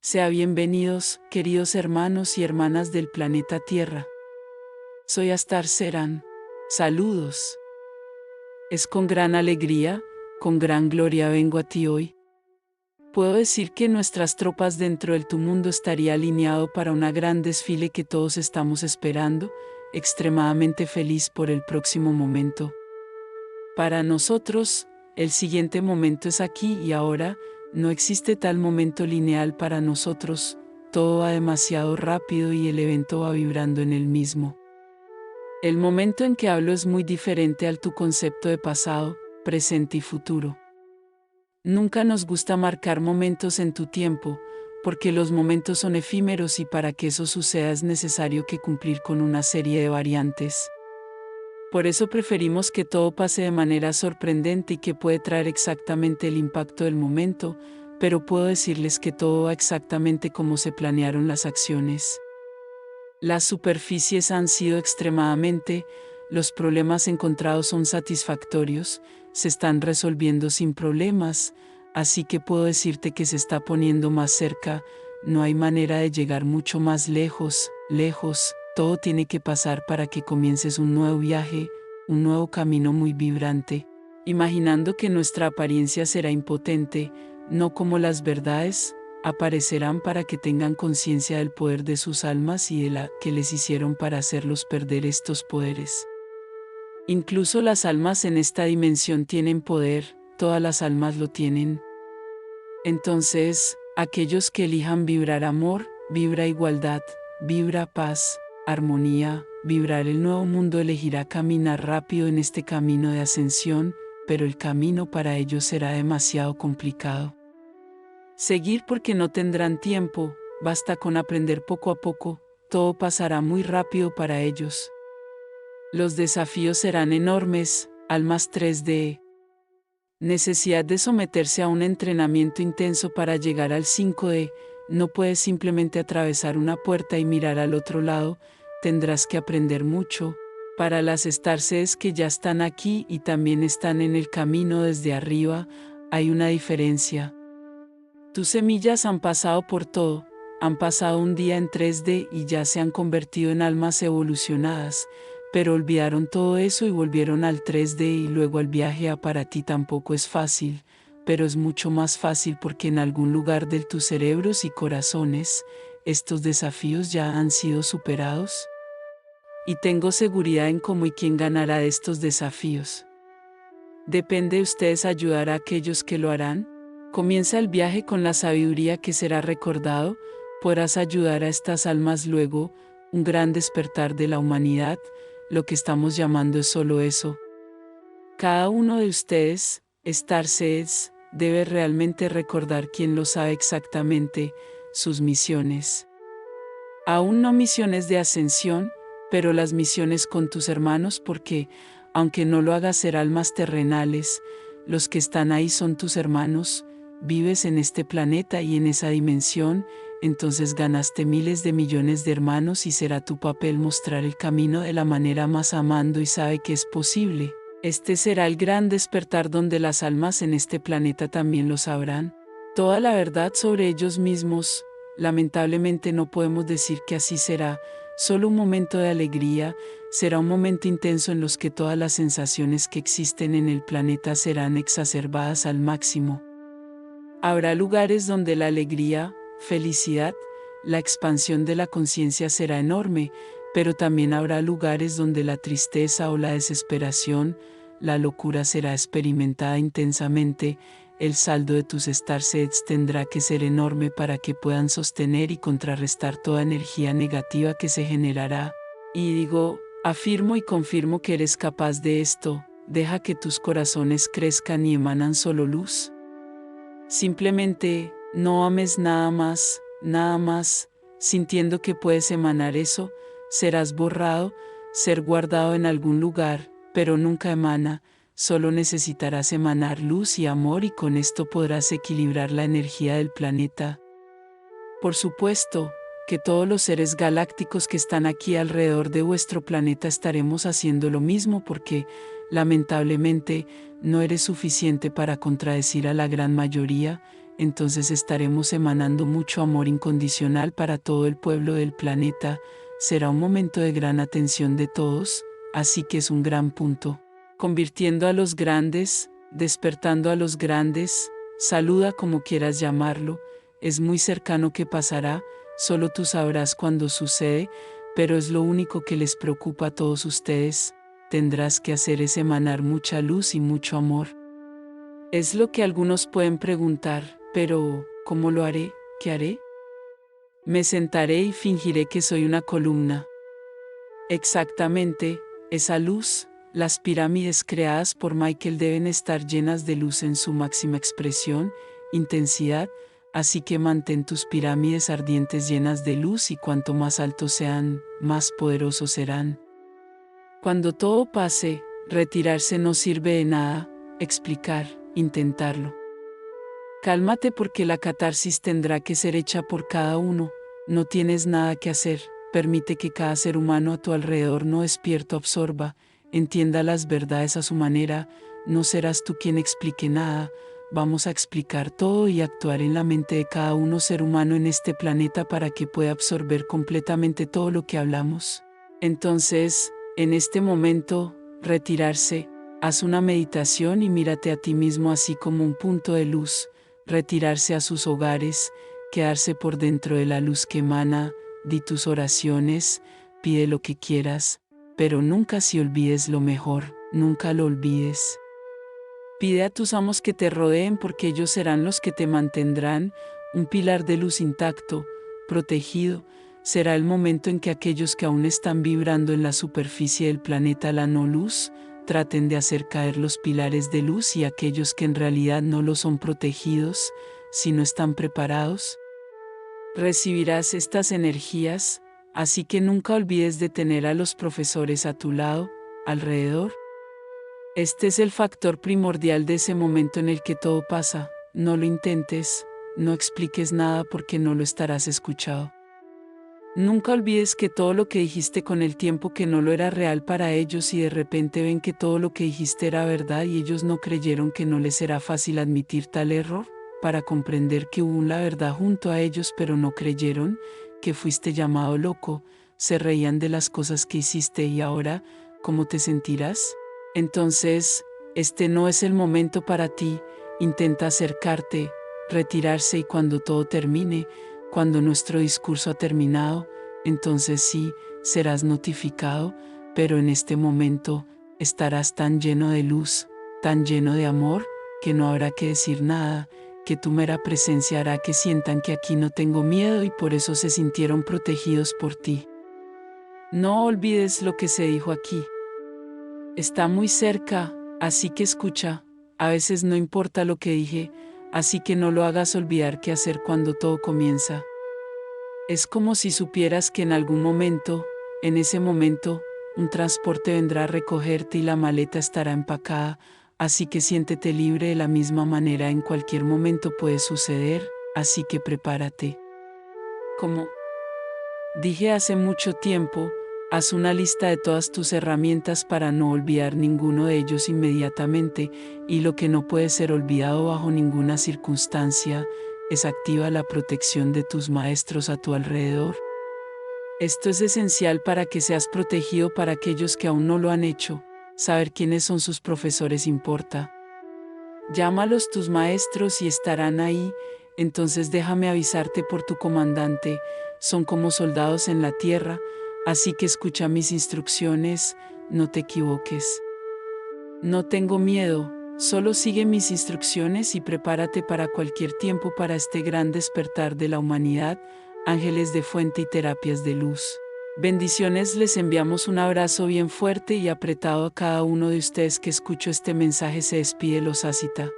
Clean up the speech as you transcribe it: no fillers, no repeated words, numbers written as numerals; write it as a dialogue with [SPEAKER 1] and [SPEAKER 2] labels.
[SPEAKER 1] Sea bienvenidos, queridos hermanos y hermanas del planeta Tierra. Soy Astar Serán. Saludos. Es con gran alegría, con gran gloria vengo a ti hoy. Puedo decir que nuestras tropas dentro de tu mundo estaría alineado para un gran desfile que todos estamos esperando, extremadamente feliz por el próximo momento. Para nosotros, el siguiente momento es aquí y ahora. No existe tal momento lineal para nosotros, todo va demasiado rápido y el evento va vibrando en el mismo. El momento en que hablo es muy diferente al tu concepto de pasado, presente y futuro. Nunca nos gusta marcar momentos en tu tiempo, porque los momentos son efímeros y para que eso suceda es necesario que cumplir con una serie de variantes. Por eso preferimos que todo pase de manera sorprendente y que puede traer exactamente el impacto del momento, pero puedo decirles que todo va exactamente como se planearon las acciones. Las superficies han sido extremadamente, los problemas encontrados son satisfactorios, se están resolviendo sin problemas, así que puedo decirte que se está poniendo más cerca, no hay manera de llegar mucho más lejos, todo tiene que pasar para que comiences un nuevo viaje, un nuevo camino muy vibrante, imaginando que nuestra apariencia será impotente, no como las verdades, aparecerán para que tengan conciencia del poder de sus almas y de la que les hicieron para hacerlos perder estos poderes. Incluso las almas en esta dimensión tienen poder, todas las almas lo tienen. Entonces, aquellos que elijan vibrar amor, vibra igualdad, vibra paz, armonía, vibrar el nuevo mundo elegirá caminar rápido en este camino de ascensión, pero el camino para ellos será demasiado complicado. Seguir porque no tendrán tiempo, basta con aprender poco a poco, todo pasará muy rápido para ellos. Los desafíos serán enormes, almas 3D. Necesidad de someterse a un entrenamiento intenso para llegar al 5D, no puedes simplemente atravesar una puerta y mirar al otro lado, tendrás que aprender mucho. Para las estarces que ya están aquí y también están en el camino desde arriba, hay una diferencia. Tus semillas han pasado por todo, han pasado un día en 3D y ya se han convertido en almas evolucionadas, pero olvidaron todo eso y volvieron al 3D y luego el viaje para ti tampoco es fácil, pero es mucho más fácil porque en algún lugar de tus cerebros y corazones, estos desafíos ya han sido superados. Y tengo seguridad en cómo y quién ganará de estos desafíos. Depende de ustedes ayudar a aquellos que lo harán. Comienza el viaje con la sabiduría que será recordado, podrás ayudar a estas almas luego, un gran despertar de la humanidad, lo que estamos llamando es solo eso. Cada uno de ustedes, Starseeds, debe realmente recordar quién lo sabe exactamente, sus misiones. Aún no misiones de ascensión, pero las misiones con tus hermanos porque, aunque no lo hagas ser almas terrenales, los que están ahí son tus hermanos, vives en este planeta y en esa dimensión, entonces ganaste miles de millones de hermanos y será tu papel mostrar el camino de la manera más amando y sabe que es posible. Este será el gran despertar donde las almas en este planeta también lo sabrán. Toda la verdad sobre ellos mismos, lamentablemente no podemos decir que así será, solo un momento de alegría, será un momento intenso en los que todas las sensaciones que existen en el planeta serán exacerbadas al máximo. Habrá lugares donde la alegría, felicidad, la expansión de la conciencia será enorme, pero también habrá lugares donde la tristeza o la desesperación, la locura será experimentada intensamente. El saldo de tus starsets tendrá que ser enorme para que puedan sostener y contrarrestar toda energía negativa que se generará. Y digo, afirmo y confirmo que eres capaz de esto, deja que tus corazones crezcan y emanan solo luz. Simplemente, no ames nada más, sintiendo que puedes emanar eso, serás borrado, ser guardado en algún lugar, pero nunca emana, solo necesitarás emanar luz y amor y con esto podrás equilibrar la energía del planeta. Por supuesto, que todos los seres galácticos que están aquí alrededor de vuestro planeta estaremos haciendo lo mismo porque, lamentablemente, no eres suficiente para contradecir a la gran mayoría, entonces estaremos emanando mucho amor incondicional para todo el pueblo del planeta. Será un momento de gran atención de todos, así que es un gran punto. Convirtiendo a los grandes, despertando a los grandes, saluda como quieras llamarlo, es muy cercano que pasará, solo tú sabrás cuándo sucede, pero es lo único que les preocupa a todos ustedes. Tendrás que hacer es emanar mucha luz y mucho amor. Es lo que algunos pueden preguntar, pero ¿cómo lo haré? ¿Qué haré? Me sentaré y fingiré que soy una columna. Exactamente, esa luz, las pirámides creadas por Michael deben estar llenas de luz en su máxima expresión, intensidad, así que mantén tus pirámides ardientes llenas de luz y cuanto más altos sean, más poderosos serán. Cuando todo pase, retirarse no sirve de nada, explicar, intentarlo. Cálmate porque la catarsis tendrá que ser hecha por cada uno, no tienes nada que hacer, permite que cada ser humano a tu alrededor no despierto absorba, entienda las verdades a su manera, no serás tú quien explique nada, vamos a explicar todo y actuar en la mente de cada uno ser humano en este planeta para que pueda absorber completamente todo lo que hablamos. Entonces, en este momento, retirarse, haz una meditación y mírate a ti mismo así como un punto de luz, retirarse a sus hogares, quedarse por dentro de la luz que emana, di tus oraciones, pide lo que quieras, pero nunca si olvides lo mejor, nunca lo olvides. Pide a tus amos que te rodeen porque ellos serán los que te mantendrán, un pilar de luz intacto, protegido. Será el momento en que aquellos que aún están vibrando en la superficie del planeta la no luz, traten de hacer caer los pilares de luz y aquellos que en realidad no lo son protegidos, si no están preparados. Recibirás estas energías, así que nunca olvides de tener a los profesores a tu lado, alrededor. Este es el factor primordial de ese momento en el que todo pasa. No lo intentes, no expliques nada porque no lo estarás escuchado. Nunca olvides que todo lo que dijiste con el tiempo que no lo era real para ellos y de repente ven que todo lo que dijiste era verdad y ellos no creyeron que no les será fácil admitir tal error, para comprender que hubo la verdad junto a ellos pero no creyeron, que fuiste llamado loco, se reían de las cosas que hiciste y ahora, ¿cómo te sentirás? Entonces, este no es el momento para ti, intenta acercarte, retirarse y cuando todo termine, cuando nuestro discurso ha terminado, entonces sí, serás notificado, pero en este momento, estarás tan lleno de luz, tan lleno de amor, que no habrá que decir nada, que tu mera presencia hará que sientan que aquí no tengo miedo y por eso se sintieron protegidos por ti. No olvides lo que se dijo aquí. Está muy cerca, así que escucha, a veces no importa lo que dije, así que no lo hagas olvidar qué hacer cuando todo comienza. Es como si supieras que en algún momento, en ese momento, un transporte vendrá a recogerte y la maleta estará empacada, así que siéntete libre de la misma manera en cualquier momento puede suceder, así que prepárate. Como dije hace mucho tiempo, haz una lista de todas tus herramientas para no olvidar ninguno de ellos inmediatamente, y lo que no puede ser olvidado bajo ninguna circunstancia, es activa la protección de tus maestros a tu alrededor. Esto es esencial para que seas protegido para aquellos que aún no lo han hecho, saber quiénes son sus profesores importa. Llámalos tus maestros y estarán ahí, entonces déjame avisarte por tu comandante, son como soldados en la tierra, así que escucha mis instrucciones, no te equivoques. No tengo miedo, solo sigue mis instrucciones y prepárate para cualquier tiempo para este gran despertar de la humanidad, ángeles de fuente y terapias de luz. Bendiciones, les enviamos un abrazo bien fuerte y apretado a cada uno de ustedes que escuchó este mensaje. Se despide los Asita.